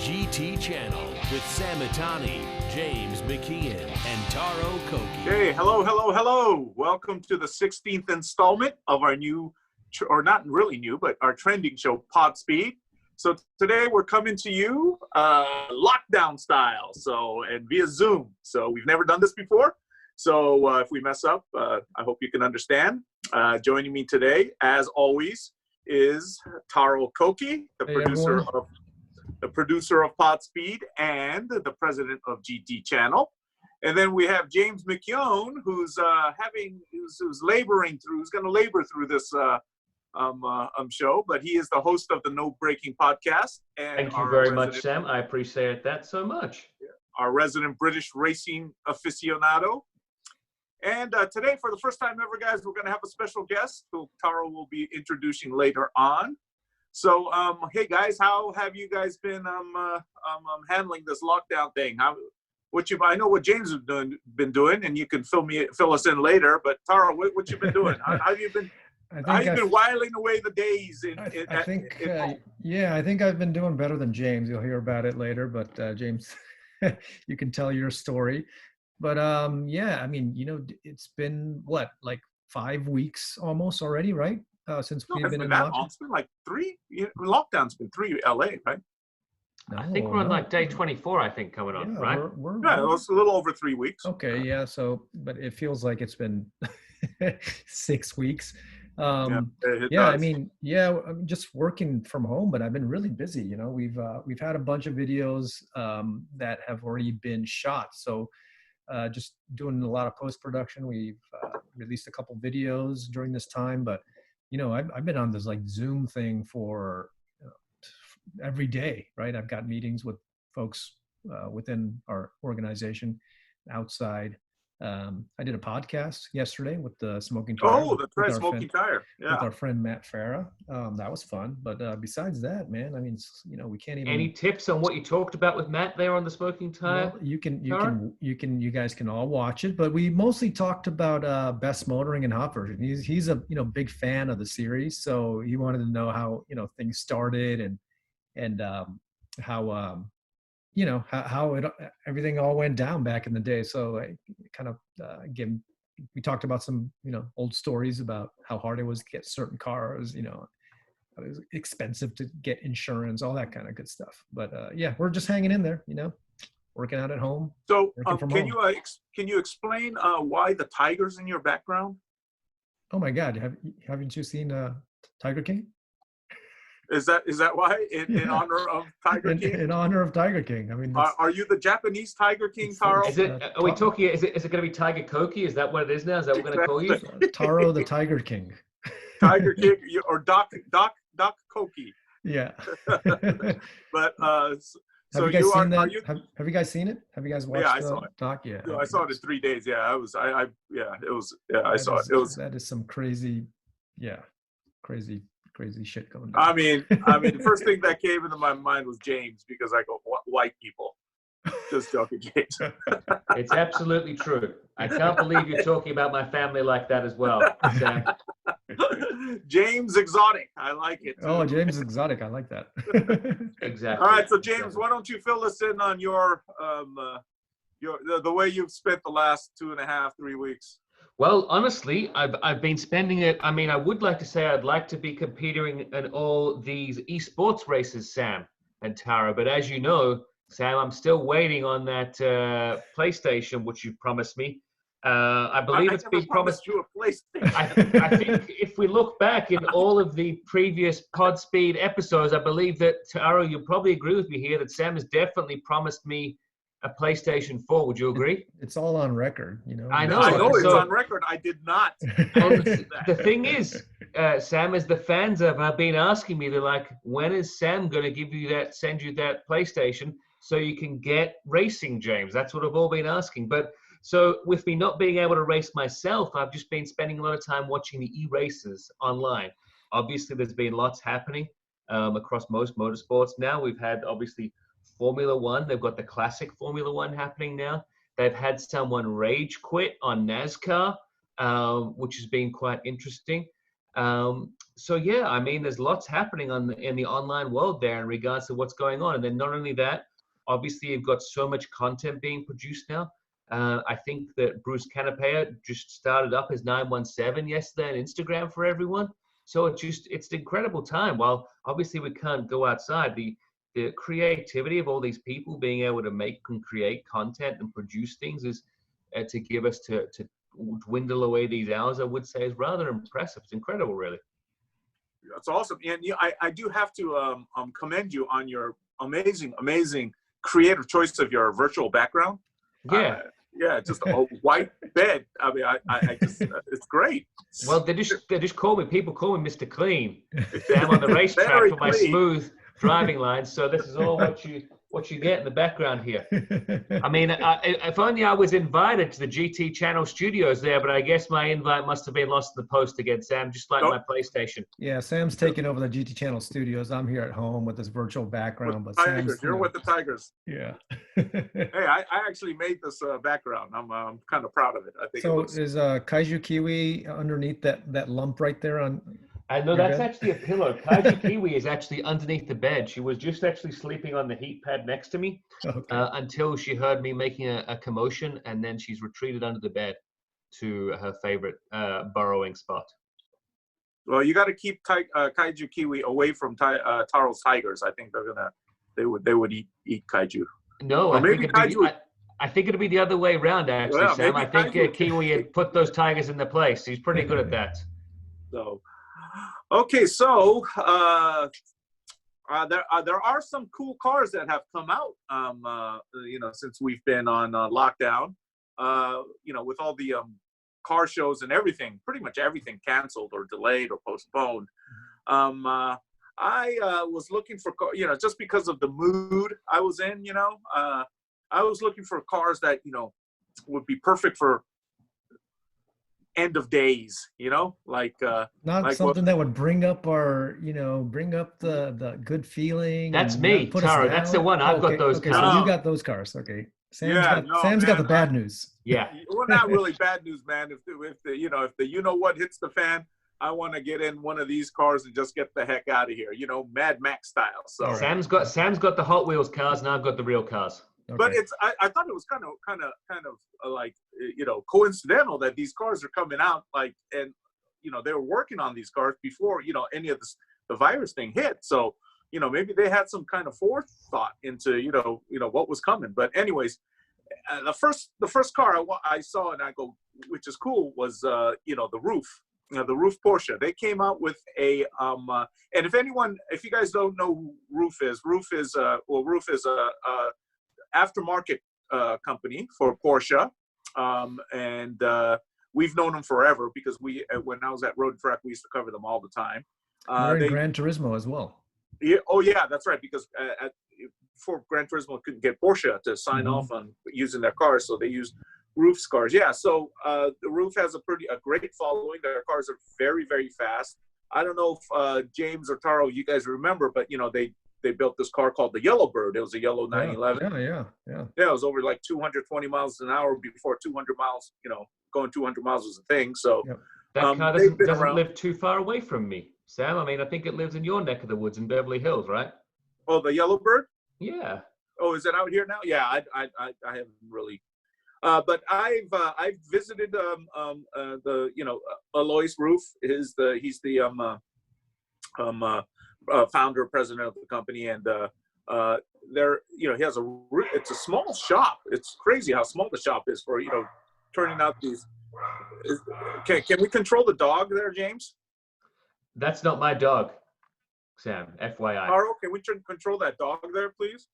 GT channel with Sam Mitani, James McKeone, and Taro Koki. Hey, hello. Welcome to the 16th installment of our new, or not really new, but our trending show, Pod Speed. So today we're coming to you lockdown style, and via Zoom. So we've never done this before. So if we mess up, I hope you can understand. Joining me today, as always, is Taro Koki, the producer of Pod Speed and the president of GT Channel. And then we have James McKeone, who's going to labor through this show, but he is the host of the No Breaking podcast. And thank you very much, Sam. I appreciate that so much. Our resident British racing aficionado. And today, for the first time ever, guys, we're going to have a special guest who Taro will be introducing later on. So, hey, guys, how have you guys been handling this lockdown thing? I know what James has been doing, and you can fill us in later. But Taro, what you been doing? How have you been? How you been whiling away the days? I think I've been doing better than James. You'll hear about it later, but James, you can tell your story. But it's been like 5 weeks almost already, right? Since we've been in lockdown. It's been like 3. Lockdown's been 3 LA, right? No, I think we're on like day 24. I think coming on, right? It's a little over 3 weeks. Okay, yeah. So, but it feels like it's been 6 weeks. I'm just working from home, but I've been really busy. You know, we've had a bunch of videos that have already been shot. So. Just doing a lot of post-production. We've released a couple videos during this time, but I've been on this like Zoom thing for every day, right? I've got meetings with folks within our organization, outside. I did a podcast yesterday with the Smoking Tire. Oh, that's right, Smoking Tire. Yeah. With our friend Matt Farah. That was fun. But besides that, man, I mean, we can't even. Any tips on what you talked about with Matt there on the Smoking Tire? Well, you guys can all watch it. But we mostly talked about best motoring and hot version. He's a big fan of the series, so he wanted to know how things started and how everything all went down back in the day. So I kind of we talked about some, old stories about how hard it was to get certain cars, it was expensive to get insurance, all that kind of good stuff. But we're just hanging in there, working out at home. So can you explain why the tiger's in your background? Oh my God. Haven't you seen Tiger King? Is that why? In honor of Tiger King? In honor of Tiger King. I mean, are you the Japanese Tiger King, Taro? Are we talking? Is it going to be Tiger Koki? Is that what it is now? Is that what we're going to call you? Taro the Tiger King. Tiger King or Doc Koki. Yeah. But have you guys seen that? Have you guys seen it? Have you guys watched? Yeah, I saw it. Doc? Yeah. I saw it in 3 days. Yeah, I saw it. That is some crazy shit going on. I mean, the first thing that came into my mind was James, because I go, white people. Just joking, James. It's absolutely true. I can't believe you're talking about my family like that as well, Sam. James Exotic. I like it. Oh, James Exotic. I like that. Exactly. All right, so James, why don't you fill us in on your the way you've spent the last 2.5, 3 weeks? Well, honestly, I've been spending it. I mean, I would like to say I'd like to be competing in all these esports races, Sam and Tara. But as you know, Sam, I'm still waiting on that PlayStation, which you promised me. I believe it's been promised you a PlayStation. I think if we look back in all of the previous Pod Speed episodes, I believe that, Taro, you'll probably agree with me here that Sam has definitely promised me a PlayStation 4. Would you agree? It's all on record, I know it's on record. I did not. The thing is, Sam, as the fans have been asking me, they're like, when is Sam going to send you that PlayStation so you can get racing, James? That's what I've all been asking. But so with me not being able to race myself, I've just been spending a lot of time watching the e-races online. Obviously, there's been lots happening across most motorsports. Now we've had, obviously, Formula One. They've got the classic Formula One happening now. They've had someone rage quit on NASCAR, which has been quite interesting. So yeah, I mean, there's lots happening in the online world there in regards to what's going on. And then not only that, obviously you've got so much content being produced now. I think that Bruce Canapea just started up his 917 yesterday on Instagram for everyone. So it's an incredible time. While obviously we can't go outside, the creativity of all these people being able to make and create content and produce things is to give us to dwindle away these hours, I would say, is rather impressive. It's incredible, really. That's awesome. And I do have to commend you on your amazing creative choice of your virtual background. Yeah. Yeah, just a white bed. I mean, I just, it's great. Well, they just call me, people call me Mr. Clean. I'm on the racetrack for my smooth driving lines. So this is all what you get in the background here. I mean, if only I was invited to the GT Channel studios there, but I guess my invite must have been lost in the post again, Sam, just like my PlayStation. Yeah, Sam's taking over the GT Channel studios. I'm here at home with this virtual background. With but Tigers. You're with the Tigers. Yeah. Hey, I actually made this background. I'm kind of proud of it. I think. So is Kaiju Kiwi underneath that lump right there on? No, that's actually a pillow. Kaiju Kiwi is actually underneath the bed. She was just actually sleeping on the heat pad next to me until she heard me making a commotion, and then she's retreated under the bed to her favorite burrowing spot. Well, you got to keep Kaiju Kiwi away from Taro's Tigers. I think they would eat Kaiju. No, I think it'd be the other way around, actually, well, Sam. I think Kiwi had put those Tigers in their place. He's pretty good at that. So. Okay, so there are some cool cars that have come out, since we've been on lockdown. With all the car shows and everything, pretty much everything canceled or delayed or postponed. I was looking for, just because of the mood I was in, I was looking for cars that, would be perfect for end of days, like not something that would bring up the good feeling. That's me, Taro. That's the one. I've got those cars. So you got those cars. Okay. Sam's got the bad news. Yeah. Well, not really bad news, man. If the what hits the fan, I want to get in one of these cars and just get the heck out of here. Madmax style. So right. Sam's got the Hot Wheels cars, and I've got the real cars. Okay. But I thought it was kind of like, coincidental that these cars are coming out, and they were working on these cars before any of the virus thing hit. So maybe they had some kind of forethought into what was coming. But anyways, the first car I saw and I go, which is cool, was the Ruf. The Ruf Porsche. They came out with a and if you guys don't know who Ruf is a aftermarket company for Porsche, and we've known them forever because when I was at Road Track, we used to cover them all the time. They're in Gran Turismo as well. Yeah, oh yeah, that's right. Because before Gran Turismo couldn't get Porsche to sign off on using their cars, so they used Ruf's cars. Yeah, so the Ruf has a great following. Their cars are very, very fast. I don't know if James or Taro, you guys remember, but they built this car called the Yellowbird. It was a yellow 911. Yeah. Yeah, it was over like 220 miles an hour before 200 miles, going 200 miles was a thing. So that car doesn't live too far away from me, Sam. I mean, I think it lives in your neck of the woods in Beverly Hills, right? Oh, the Yellowbird? Yeah. Oh, is it out here now? Yeah, I haven't really. But I've visited Alois Ruf. He's the founder, president of the company, and he has it's a small shop. It's crazy how small the shop is for turning out these. Can we control the dog there, James? That's not my dog, Sam. FYI. Taro, can we control that dog there, please?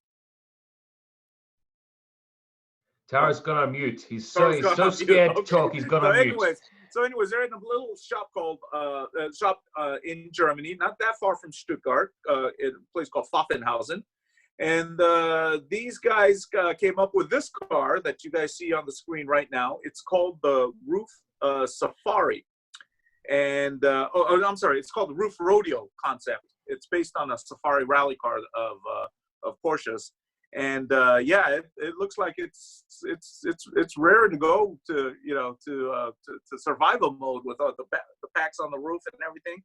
Taro's got on mute. He's so scared to talk. He's got on mute. So anyways, they're in a little shop called in Germany, not that far from Stuttgart, in a place called Pfaffenhausen. And these guys came up with this car that you guys see on the screen right now. It's called the Ruf Safari. And I'm sorry, it's called the Ruf Rodeo concept. It's based on a Safari rally car of Porsche's. And yeah, it looks like it's rare to go to to survival mode with all the packs on the roof and everything.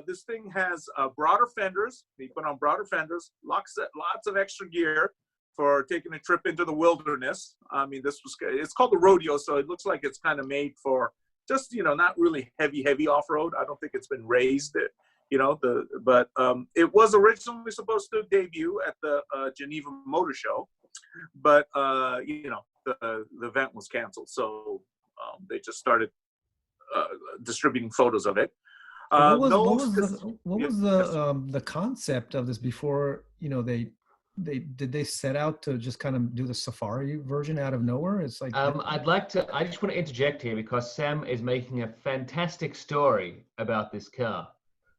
This thing has broader fenders. They put on broader fenders, lots of extra gear for taking a trip into the wilderness. I mean, it's called the Rodeo, so it looks like it's kind of made for just, not really heavy off-road. I don't think it's been raised, but it was originally supposed to debut at the Geneva Motor Show, but the event was canceled, so they just started distributing photos of it. What was the concept of this before? Did they set out to just kind of do the safari version out of nowhere? It's like I just want to interject here because Sam is making a fantastic story about this car,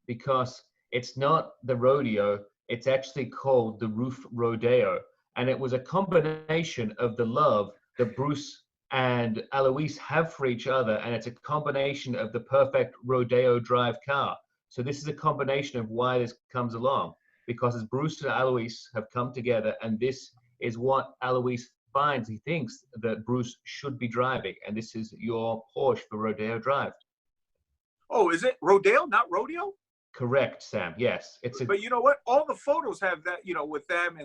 because it's not the Rodeo, it's actually called the Ruf Rodeo, and it was a combination of the love that Bruce and Alois have for each other, and it's a combination of the perfect rodeo drive car. So this is a combination of why this comes along, because as Bruce and Alois have come together, and this is what Alois finds. He thinks that Bruce should be driving, and this is your Porsche for rodeo drive. Oh, is it Rodeo, not Rodeo? Correct, Sam. Yes, But you know what? All the photos have that, with them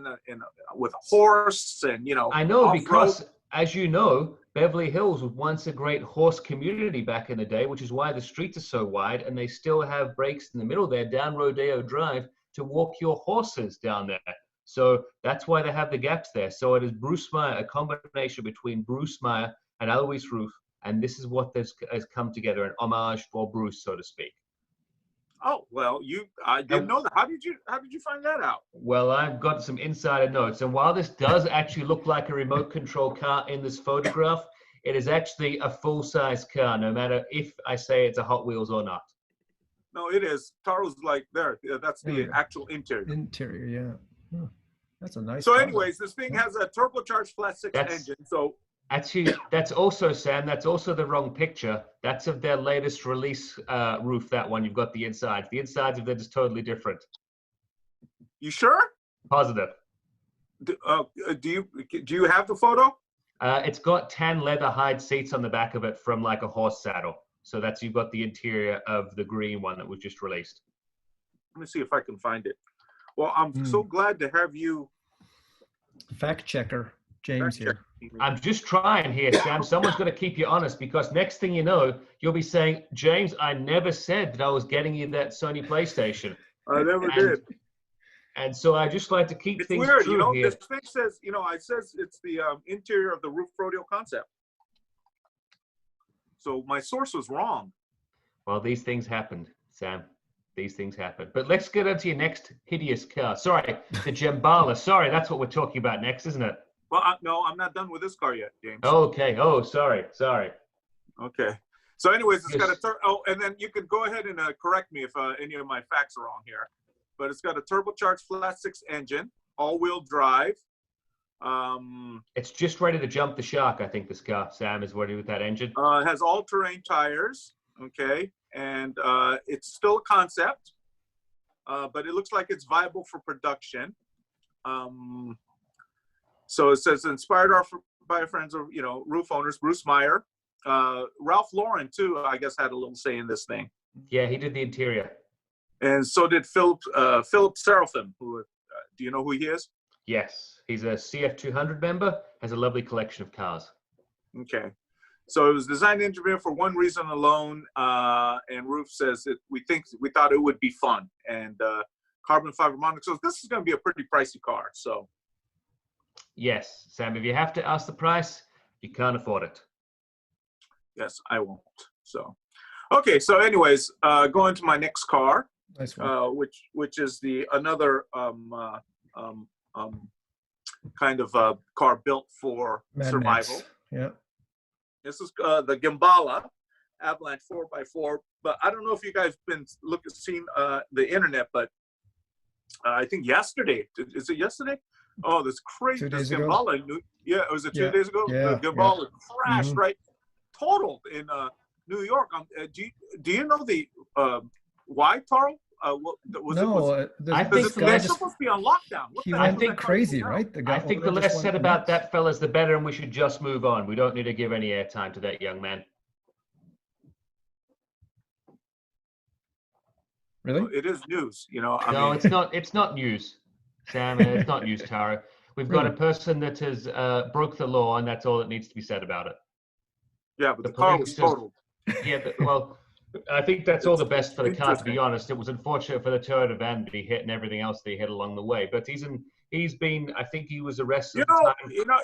with a horse and I know, because as you know, Beverly Hills was once a great horse community back in the day, which is why the streets are so wide, and they still have breaks in the middle there down Rodeo Drive to walk your horses down there. So that's why they have the gaps there. So it is Bruce Meyer, a combination between Bruce Meyer and Alois Ruf, and this is what has come together, an homage for Bruce, so to speak. Oh, well, I didn't know that. How did you find that out? Well, I've got some insider notes, and while this does actually look like a remote control car in this photograph, it is actually a full-size car, no matter if I say it's a Hot Wheels or not. No, it is. Taro's like there. That's the actual interior. Interior, yeah. That's a nice. So, anyways, this thing has a turbocharged flat six engine. So. Actually, that's also, Sam, that's also the wrong picture. That's of their latest release roof, that one. You've got the insides. The insides of that is totally different. You sure? Positive. Do you have the photo? It's got tan leather hide seats on the back of it from like a horse saddle. So you've got the interior of the green one that was just released. Let me see if I can find it. Well, I'm so glad to have you. Fact checker, James here. I'm just trying here, Sam. Someone's got to keep you honest, because next thing you know, you'll be saying, James, I never said that I was getting you that Sony PlayStation. I never did. And so I just like to keep things weird, true here. This thing says, it says it's the interior of the Ruf Rodeo concept. So my source was wrong. Well, these things happened, Sam. These things happen. But let's get into your next hideous car. Sorry, the Gemballa. Sorry, that's what we're talking about next, isn't it? Well, no, I'm not done with this car yet, James. Okay. Oh, sorry. Okay. So anyways, it's got and then you can go ahead and correct me if any of my facts are wrong here. But it's got a turbocharged flat six engine, all-wheel drive. It's just ready to jump the shark, I think, this car, Sam, is ready with that engine. It has all-terrain tires, okay? And it's still a concept, but it looks like it's viable for production. So it says inspired by friends of, roof owners, Bruce Meyer. Ralph Lauren, too, I guess, had a little say in this thing. Yeah, he did the interior. And so did Philip Seraphim, who, do you know who he is? Yes, he's a CF200 member, has a lovely collection of cars. Okay. So it was designed and engineered for one reason alone, and Ruf says that we thought it would be fun, and carbon fiber monocoque. So this is going to be a pretty pricey car, so. Yes, Sam, if you have to ask the price, you can't afford it. Yes, I won't. So, okay. So, anyways, going to my next car, nice one. which is another kind of car built for survival. Yeah. This is the Gemballa Avalanche 4x4. But I don't know if you guys been seen the internet, but I think yesterday. Is it yesterday? Oh, this crazy. 2 days Gemballa. ago? Yeah, was it 2 days ago? Yeah, the Gemballa crashed, right? Totaled in New York. Do you know the why, Taro? What was no, it? I think They're supposed to be on lockdown. He went crazy, right? The guy, I think the less said about that fella's the better, and we should just move on. We don't need to give any airtime to that young man. Really? Well, it is news, you know. I No, mean, it's not. It's not news, Sam. It's not news, Taro. We've got a person that has broke the law, and that's all that needs to be said about it. yeah, but the car was totaled. Yeah, well, I think that's all the best for the car, to be honest. It was unfortunate for the Toyota van to be hit and everything else they hit along the way. But he's been, I think he was arrested. You know,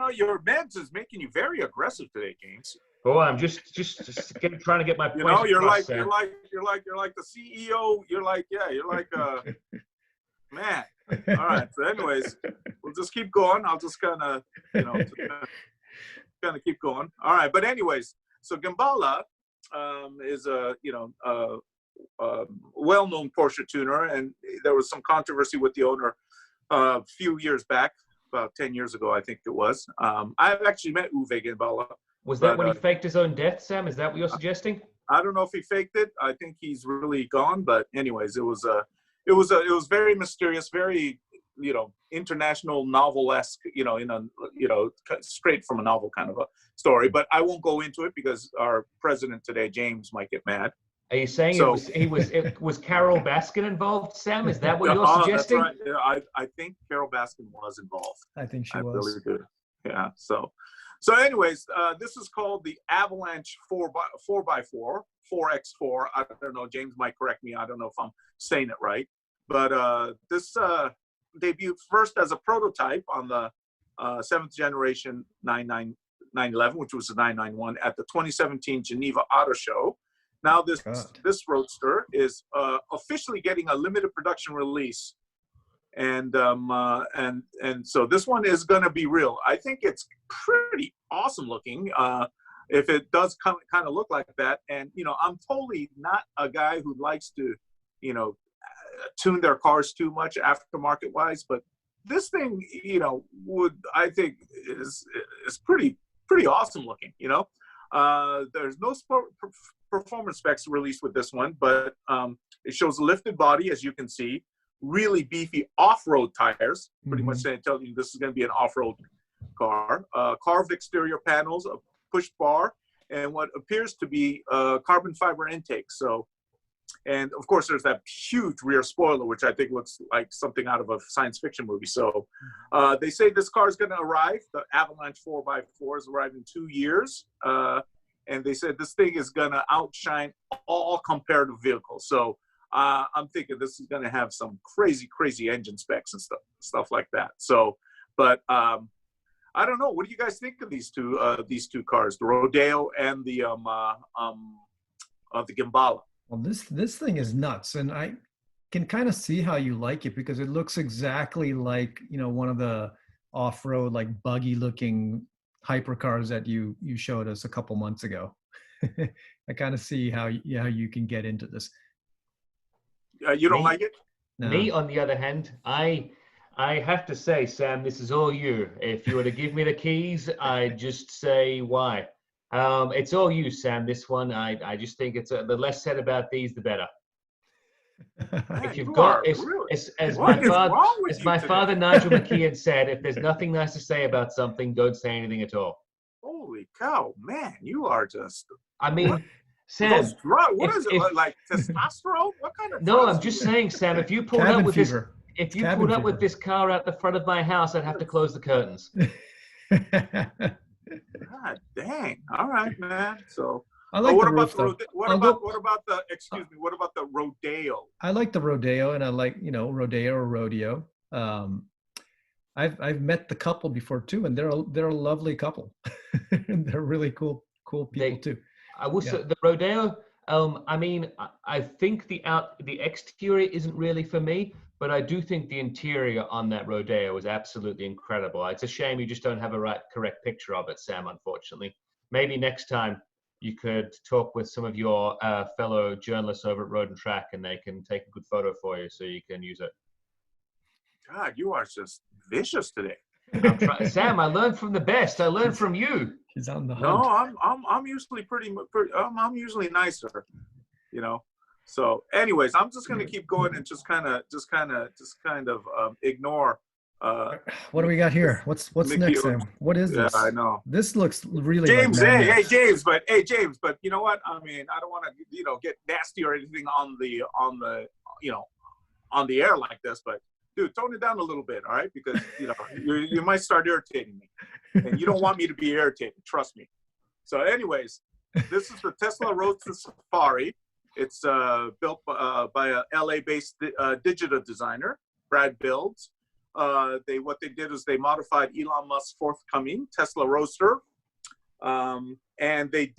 your meds is making you very aggressive today, James. Oh, I'm just trying to get my point. You know, you're across, like the CEO. You're like man. All right. So, anyways, we'll just keep going. I'll just kind of, keep going. All right. But anyways, so Gemballa is a well-known Porsche tuner, and there was some controversy with the owner a few years back, about 10 years ago, I think it was. I've actually met Uwe Gemballa. Was that when he faked his own death, Sam? Is that what you're suggesting? I don't know if he faked it. I think he's really gone. But anyways, it was very mysterious, very, international novel-esque, straight from a novel kind of a story. But I won't go into it because our president today, James, might get mad. Are you saying it was Carol Baskin involved, Sam? Is that what you're suggesting? That's right. I think Carol Baskin was involved. I think she was. Really do. Yeah. So anyways, this is called the Avalanche 4x4, 4x4. I don't know. James might correct me. I don't know if I'm saying it right. But this debuted first as a prototype on the 7th generation 911, which was the 991, at the 2017 Geneva Auto Show. Now this roadster is officially getting a limited production release. And so this one is going to be real. I think it's pretty awesome looking if it does kind of look like that. And, I'm totally not a guy who likes to, tune their cars too much aftermarket wise. But this thing, I think is pretty awesome looking, There's no performance specs released with this one, but it shows a lifted body, as you can see. Really beefy off-road tires, pretty much telling you this is going to be an off-road car. Carved exterior panels, a push bar, and what appears to be carbon fiber intake. So, and of course, there's that huge rear spoiler, which I think looks like something out of a science fiction movie. So, they say this car is going to arrive. The Avalanche 4x4 is arriving in 2 years, and they said this thing is going to outshine all comparative vehicles. So. I'm thinking this is going to have some crazy engine specs and stuff like that. So, but I don't know. What do you guys think of these two cars, the Rodeo and the Gemballa? Well, this thing is nuts, and I can kind of see how you like it because it looks exactly like one of the off-road like buggy-looking hypercars that you showed us a couple months ago. I kind of see how you can get into this. You don't like it? No. Me, on the other hand, I have to say, Sam, this is all you. If you were to give me the keys, I'd just say why. It's all you, Sam. This one, I just think it's the less said about these, the better. Man, if you've got, as my father Nigel McKeone said, if there's nothing nice to say about something, don't say anything at all. Holy cow, man! You are just. I mean. What? Sam, what is it like testosterone? What kind of? No, I'm just saying, Sam. If you pulled up with this car out the front of my house, I'd have to close the curtains. God dang! All right, man. So, I like what the about roof, the what about the? Excuse me. What about the Rodeo? I like the Rodeo, and I like Rodeo or Rodeo. I've met the couple before too, and they're a lovely couple. They're really cool people too. I will say the Rodeo. I mean, I think the exterior isn't really for me, but I do think the interior on that Rodeo is absolutely incredible. It's a shame you just don't have a correct picture of it, Sam. Unfortunately, maybe next time you could talk with some of your fellow journalists over at Road and Track, and they can take a good photo for you, so you can use it. God, you are just vicious today. Sam, I learned from the best. I learned from you. He's on the hunt. No, I'm usually I'm usually nicer, So, anyways, I'm just gonna keep going and just kind of ignore. What do we got here? What's next, Sam? What is this? Yeah, I know. This looks really James. like hey, James. But you know what? I mean, I don't want to get nasty or anything on the on the air like this. But dude, tone it down a little bit, all right? Because you might start irritating me, and you don't want me to be irritated. Trust me. So, anyways, this is the Tesla Roadster Safari. It's built by a LA-based digital designer, Brad Builds. What they did is they modified Elon Musk's forthcoming Tesla Roadster, and they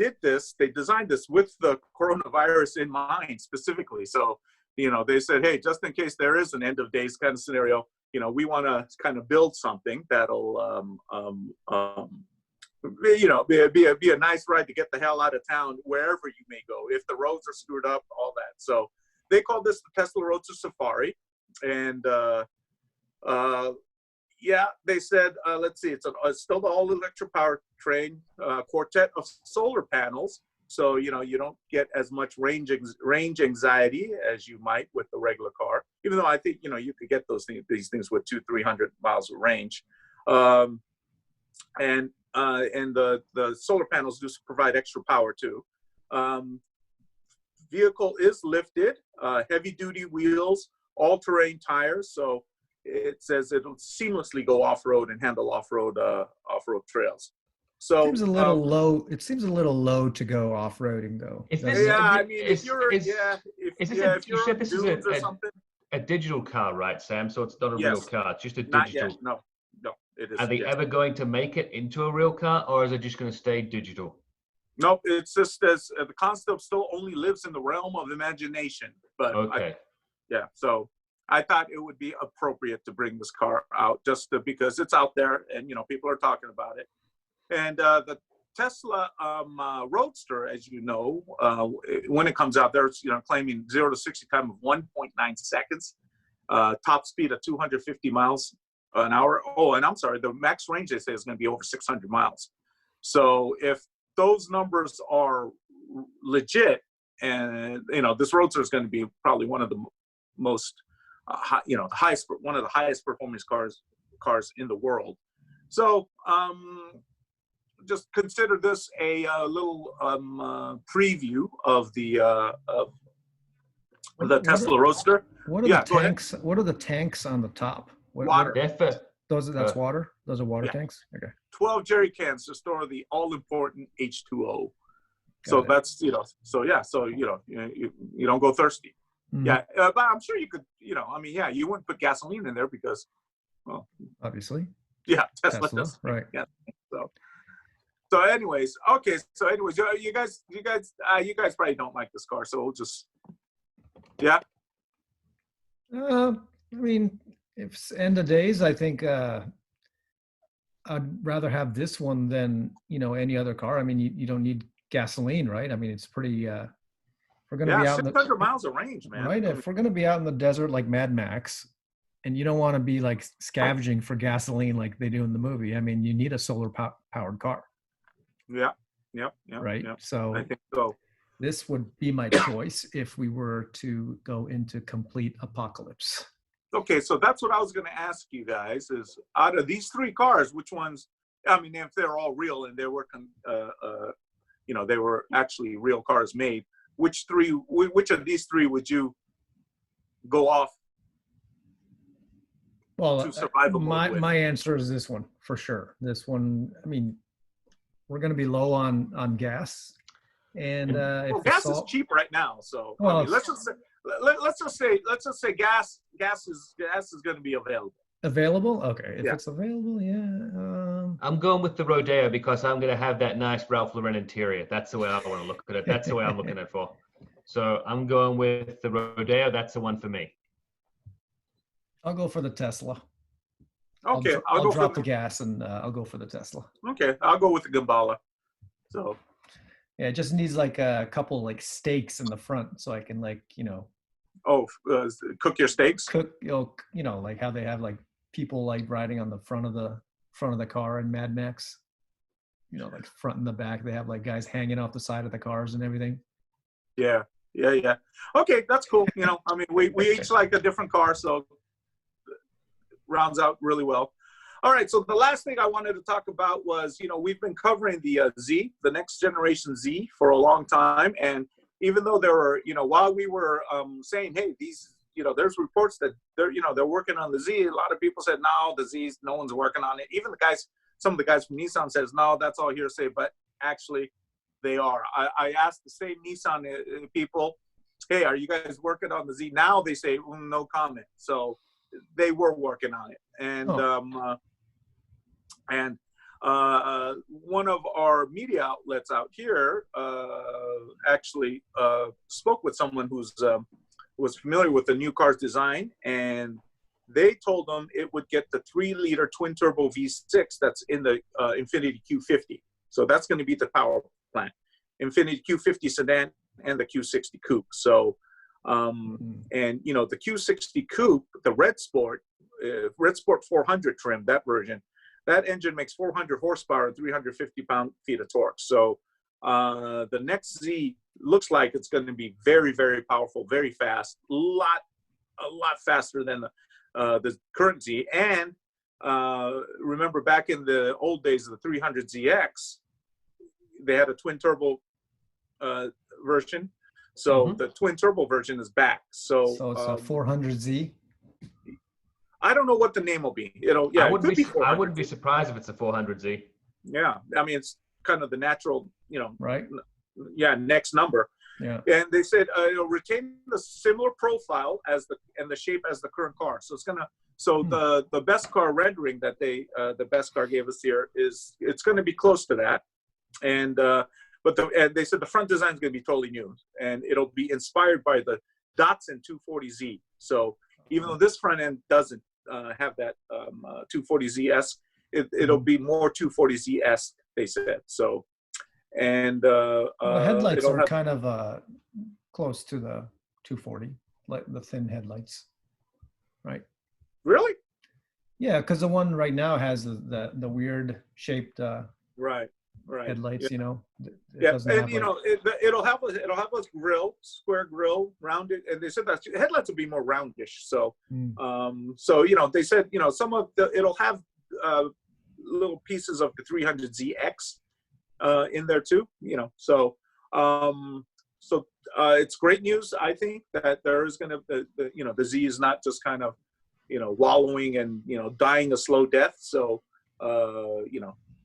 designed this with the coronavirus in mind specifically. So, they said, hey, just in case there is an end of days kind of scenario, we want to kind of build something that'll, be a nice ride to get the hell out of town wherever you may go if the roads are screwed up, all that. So they call this the Tesla Roadster Safari, and they said, let's see, it's still the all-electric powertrain, quartet of solar panels. So, you don't get as much range anxiety as you might with the regular car, even though I think, you could get these things with 200-300 miles of range. And the solar panels do provide extra power too. Vehicle is lifted, heavy-duty wheels, all-terrain tires. So it says it'll seamlessly go off-road and handle off-road trails. So seems a little low. It seems a little low to go off-roading though. If you said this is a digital car, right, Sam? So it's not a real car. It's just a digital. No, it is. Are they ever going to make it into a real car, or is it just going to stay digital? No, it's just as the concept still only lives in the realm of imagination. But okay. So I thought it would be appropriate to bring this car out because it's out there and people are talking about it. And the Tesla Roadster, as you know, when it comes out there, it's claiming 0 to 60 time of 1.9 seconds, top speed of 250 miles an hour. Oh, and I'm sorry, the max range they say is going to be over 600 miles. So if those numbers are legit, and this Roadster is going to be probably one of the most, one of the highest performance cars in the world. So just consider this a little preview of the Tesla Roadster. What are the tanks? What are the tanks on the top? Water. That's water. Those are water tanks. Okay. 12 jerry cans to store the all-important H2O. So that's you don't go thirsty. Mm-hmm. Yeah, but I'm sure you could. You wouldn't put gasoline in there because, well, obviously. Yeah, Tesla right? Yeah. So anyways, okay. So anyways, you guys probably don't like this car, so we'll just, yeah. I mean, if it's end of days, I think I'd rather have this one than any other car. I mean, you don't need gasoline, right? I mean, it's pretty. We're going to be out 600 miles of range, man. Right. If we're going to be out in the desert like Madmax, and you don't want to be like scavenging for gasoline like they do in the movie, I mean, you need a solar powered car. Yeah. Right. Yeah. So I think so. This would be my choice if we were to go into complete apocalypse. Okay, so that's what I was going to ask you guys: is out of these three cars, which ones? I mean, if they're all real and they were, they were actually real cars made. Which of these three would you go off? Well, my answer is this one for sure. This one, I mean, we're going to be low on gas, and gas is cheap right now. So well, I mean, let's just say gas is going to be available. Available? Okay, if it's available, yeah. I'm going with the Rodeo because I'm going to have that nice Ralph Lauren interior. That's the way I want to look at it. That's the way I'm looking at it for. So I'm going with the Rodeo. That's the one for me. I'll go for the Tesla. Okay, I'll drop the gas and I'll go for the Tesla. Okay, I'll go with the Gemballa. So yeah, it just needs like a couple like steaks in the front so I can cook your steaks. Cook, like how they have like people like riding on the front of the car in Madmax. Like front and the back, they have like guys hanging off the side of the cars and everything. Yeah. Yeah. Okay, that's cool. You know, I mean, we each like a different car, so rounds out really well. All right, so the last thing I wanted to talk about was, you know, we've been covering the Z, the next generation Z, for a long time, and even though there were, you know, while we were saying, hey, these, you know, there's reports that they're working on the Z. A lot of people said, no, the Z's, no one's working on it. Even the guys, some of the guys from Nissan says, no, that's all hearsay. But actually, they are. I asked the same Nissan people, hey, are you guys working on the Z now? They say, no comment. So they were working on it, and one of our media outlets out here actually spoke with someone who's was familiar with the new car's design, and they told them it would get the 3-liter twin-turbo V6 that's in the Infiniti Q50. So that's going to be the power plant. Infiniti Q50 sedan and the Q60 coupe. So, and you know, the Q60 coupe, the Red Sport 400 trim, that version, that engine makes 400 horsepower and 350 pound-feet of torque. So the next Z looks like it's going to be very, very powerful, very fast, a lot faster than the current Z. And remember back in the old days of the 300ZX, they had a twin turbo version. So the twin turbo version is back. So it's a 400Z. I don't know what the name will be. I wouldn't be surprised if it's a 400Z. Yeah, I mean, it's kind of the natural, you know, right? Yeah, next number. Yeah. And they said it'll retain the similar profile as the shape as the current car. So it's gonna. So the best car rendering that the best car gave us here is it's going to be close to that, and and they said the front design is going to be totally new, and it'll be inspired by the Datsun 240Z. So even though this front end doesn't have that 240Z-esque, it'll be more 240Z-esque, they said. So, and the headlights are kind of close to the 240, like the thin headlights, right? Really? Yeah, because the one right now has the weird shaped right headlights. Yeah. You know. Yeah, and you know it'll have a grill, square grill, rounded, and they said that the headlights will be more roundish. So, so you know they said some of it'll have little pieces of the 300ZX in there too. You know, so it's great news. I think that there is going to the Z is not just kind of wallowing and dying a slow death. So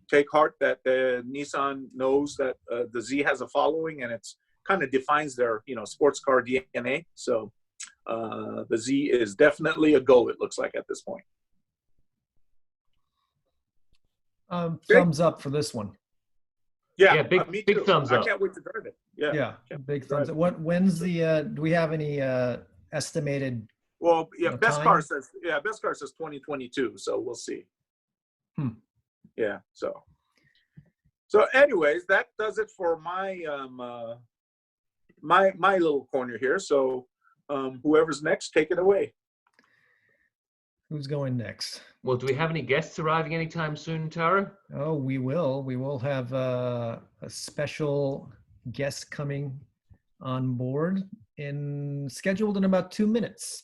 take heart that the Nissan knows that the Z has a following, and it's kind of defines their sports car DNA. So the Z is definitely a go, it looks like, at this point. Thumbs up for this one. Yeah, big thumbs up. I can't wait to drive it. Yeah, big thumbs up. When's the do we have any estimated? Well, yeah, best car time? says 2022, so we'll see. Yeah, so anyways, that does it for my my little corner here. So whoever's next, take it away. Who's going next? Well, do we have any guests arriving anytime soon, Taro? Oh, we will. We will have a special guest coming on board scheduled in about 2 minutes.